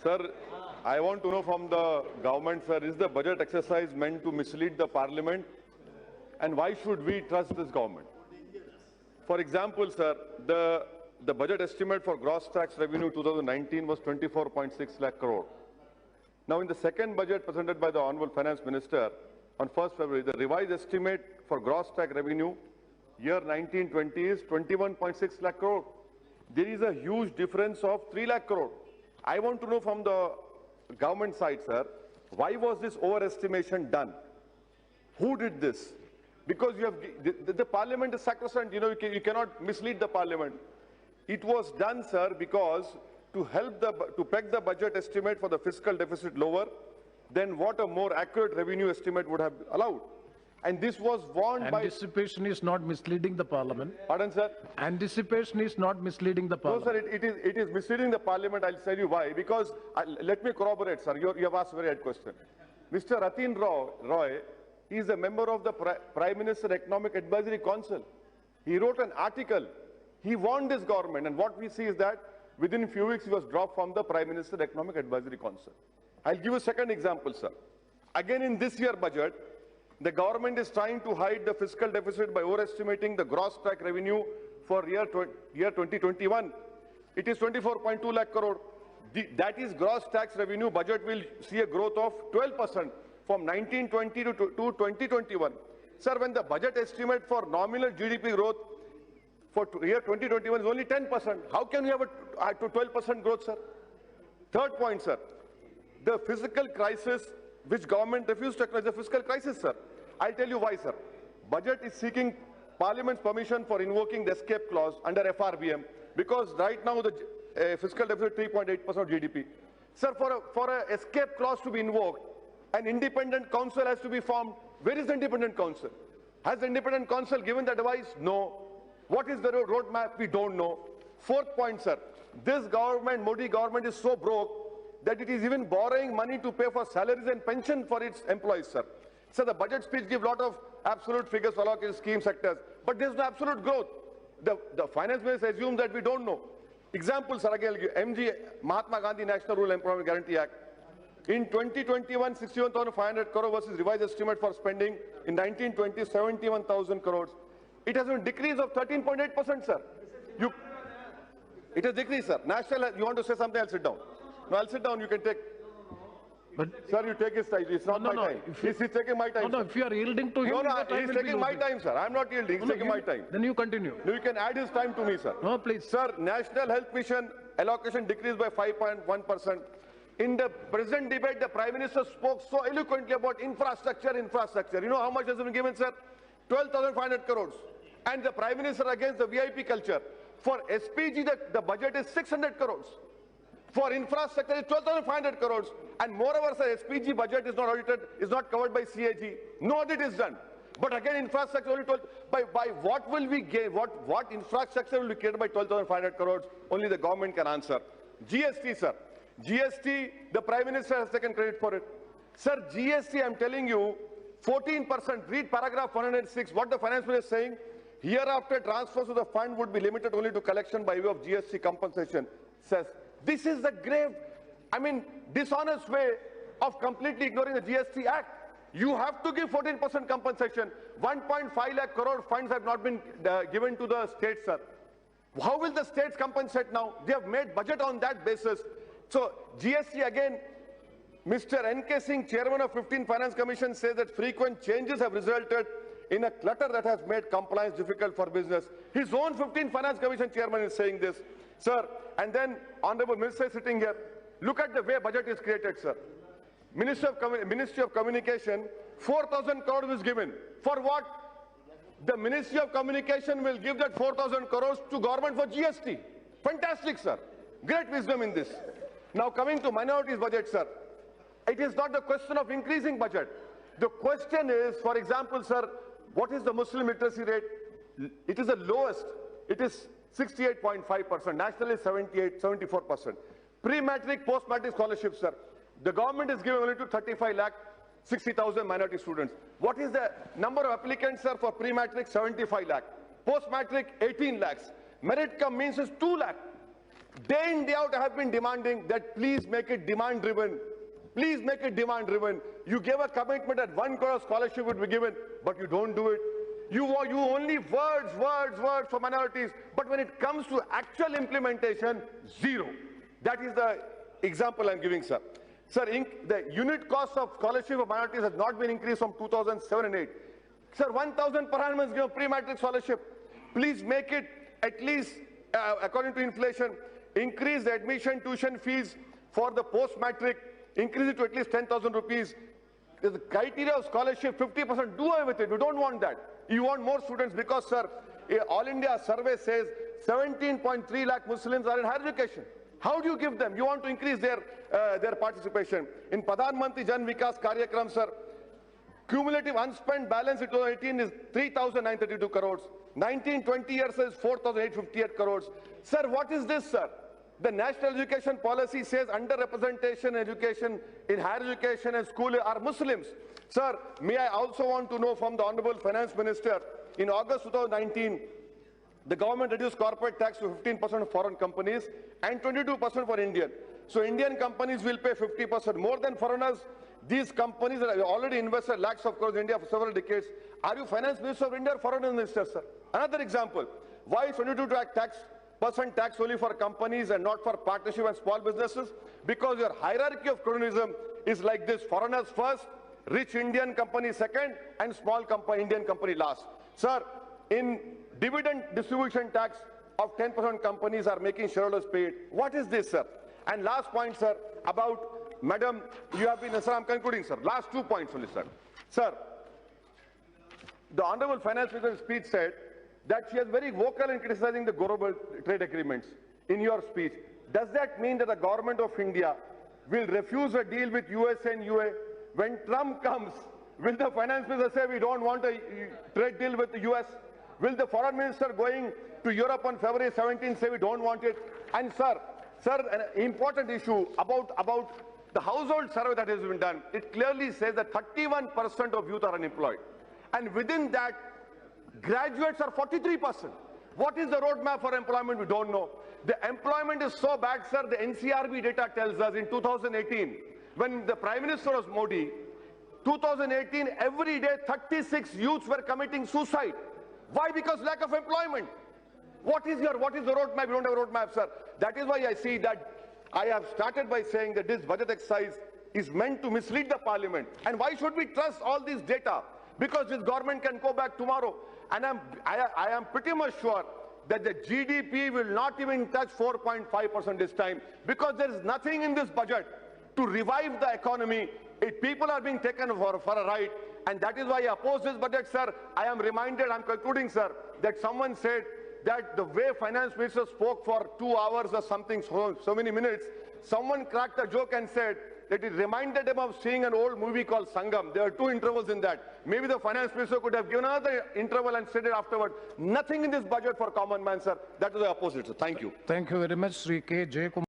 Sir, I want to know from the government, sir, is the budget exercise meant to mislead the parliament? And why should we trust this government? For example, sir, the budget estimate for gross tax revenue 2019 was 24.6 lakh crore. Now, in the second budget presented by the Honorable Finance Minister on 1st February, the revised estimate for gross tax revenue year 1920 is 21.6 lakh crore. There is a huge difference of 3 lakh crore. I want to know from the government side, sir, why was this overestimation done? Who did this? Because you have the parliament is sacrosanct. You you cannot mislead the parliament. It was done, sir, because to help to peg the budget estimate for the fiscal deficit lower than what a more accurate revenue estimate would have allowed. And this was warned by... Anticipation is not misleading the parliament. Pardon, sir? Anticipation is not misleading the parliament. No, sir, it is misleading the parliament. I'll tell you why. Because, let me corroborate, sir. You have asked a very good question. Mr. Atin Roy, he is a member of the Prime Minister Economic Advisory Council. He wrote an article. He warned this government. And what we see is that within a few weeks, he was dropped from the Prime Minister Economic Advisory Council. I'll give you a second example, sir. Again, in this year budget, the government is trying to hide the fiscal deficit by overestimating the gross tax revenue for year 2021. It is 24.2 lakh crore. That is gross tax revenue. Budget will see a growth of 12% from 1920 to 2021. Sir, when the budget estimate for nominal GDP growth for year 2021 is only 10%, how can we have a 12% growth, sir? Third point, sir. The fiscal crisis which government refused to acknowledge the fiscal crisis, sir. I'll tell you why, sir. Budget is seeking Parliament's permission for invoking the escape clause under FRBM because right now the fiscal deficit 3.8% of GDP. Sir, for an escape clause to be invoked, an independent council has to be formed. Where is the independent council? Has the independent council given the advice? No. What is the roadmap? We don't know. Fourth point, sir. This government, Modi government, is so broke that it is even borrowing money to pay for salaries and pension for its employees, sir. So the budget speech gives a lot of absolute figures for allocated scheme sectors, but there is no absolute growth. The finance minister assumes that we don't know. Example, sir, again, MG, Mahatma Gandhi National Rural Employment Guarantee Act. In 2021, 61,500 crore versus revised estimate for spending in 1920, 71,000 crores. It has been decrease of 13.8%, sir. It has decreased, sir. National, you want to say something? I'll sit down. No, I'll sit down. You can take. But sir, you take his time. It's not my time. He's taking my time. No, if you are yielding to him, he's taking my time, sir. I'm not yielding. He's taking my time. Then you continue. No, you can add his time to me, sir. No, please. Sir, National Health Mission allocation decreased by 5.1%. In the present debate, the Prime Minister spoke so eloquently about infrastructure. You know how much has been given, sir? 12,500 crores. And the Prime Minister against the VIP culture. For SPG, the budget is 600 crores. For infrastructure, it's 12,500 crores. And moreover, sir, SPG budget is not audited, is not covered by CAG. No audit is done. But again, infrastructure only told by what will we gain? What infrastructure will be created by 12,500 crores? Only the government can answer. GST, sir. GST, the Prime Minister has taken credit for it. Sir, GST, I'm telling you, 14%. Read paragraph 106. What the Finance Minister is saying? Hereafter, transfers to the fund would be limited only to collection by way of GST compensation. Says, this is the grave, dishonest way of completely ignoring the GST Act. You have to give 14% compensation. 1.5 lakh crore funds have not been given to the states, sir. How will the states compensate now? They have made budget on that basis. So, GST again, Mr. N.K. Singh, chairman of 15 Finance Commission, says that frequent changes have resulted in a clutter that has made compliance difficult for business. His own 15 Finance Commission chairman is saying this. Sir, and then Honorable Minister is sitting here. Look at the way budget is created, sir. Ministry of Communication, 4,000 crores is given. For what? The Ministry of Communication will give that 4,000 crores to government for GST. Fantastic, sir. Great wisdom in this. Now coming to minorities budget, sir. It is not the question of increasing budget. The question is, for example, sir, what is the Muslim literacy rate? It is the lowest. It is 68.5%. National is 74%. Pre-matric, post-matric scholarships, sir. The government is giving only to 35,60,000 minority students. What is the number of applicants, sir, for pre-matric? 75 lakh. Post-matric, 18 lakhs. Merit cum means is 2 lakh. Day in, day out, I have been demanding that please make it demand-driven. Please make it demand-driven. You gave a commitment that 1 crore scholarship would be given, but you don't do it. You only words for minorities, but when it comes to actual implementation, zero. That is the example I'm giving, sir. Sir, the unit cost of scholarship for minorities has not been increased from 2007 and 8. Sir, 1,000 per annum is given pre-matric scholarship. Please make it at least, according to inflation, increase the admission tuition fees for the post-matric, increase it to at least 10,000 rupees. There's a criteria of scholarship, 50%, do away with it. We don't want that. You want more students because, sir, All India survey says 17.3 lakh Muslims are in higher education. How do you give them? You want to increase their participation. In Pradhan Mantri Jan Vikas Karyakram, sir, cumulative unspent balance in 2018 is 3,932 crores. 19-20 years is 4,858 crores. Sir, what is this, sir? The national education policy says underrepresentation in education, in higher education and school are Muslims. Sir, may I also want to know from the Honorable Finance Minister, in August 2019, the government reduced corporate tax to 15% for foreign companies and 22% for Indian. So Indian companies will pay 50% more than foreigners. These companies have already invested lakhs of crores in India for several decades. Are you Finance Minister of India or Foreign Minister, sir? Another example, why 22% tax only for companies and not for partnership and small businesses? Because your hierarchy of cronyism is like this: foreigners first, rich Indian company second, and small Indian company last. Sir, in dividend distribution tax of 10% companies are making shareholders pay it. What is this, sir? And last point, sir, about, madam, you have been, sir, I'm concluding, sir. Last 2 points only, sir. Sir, the Honorable Finance Minister's speech said that she is very vocal in criticizing the global trade agreements. In your speech, does that mean that the government of India will refuse a deal with USA and UA? When Trump comes, will the Finance Minister say we don't want a trade deal with the US? Will the Foreign Minister going to Europe on February 17 say we don't want it? And sir, an important issue about the household survey that has been done, it clearly says that 31% of youth are unemployed. And within that, graduates are 43%. What is the roadmap for employment? We don't know. The employment is so bad, sir, the NCRB data tells us in 2018, when the Prime Minister was Modi, 2018, every day 36 youths were committing suicide. Why? Because lack of employment. What is the roadmap? We don't have a roadmap, sir. That is why I see that I have started by saying that this budget exercise is meant to mislead the parliament. And why should we trust all this data? Because this government can go back tomorrow. And I am pretty much sure that the GDP will not even touch 4.5% this time, because there is nothing in this budget to revive the economy. People are being taken for a ride, and that is why I oppose this budget, sir. I am reminded, I'm concluding, sir, that someone said that the way Finance Minister spoke for 2 hours or something, so many minutes, someone cracked a joke and said that it reminded him of seeing an old movie called Sangam. There are 2 intervals in that. Maybe the Finance Minister could have given another interval and said it afterward. Nothing in this budget for common man, sir. That is the opposite, sir. Thank you. Thank you very much, Sri K. J. Kumar.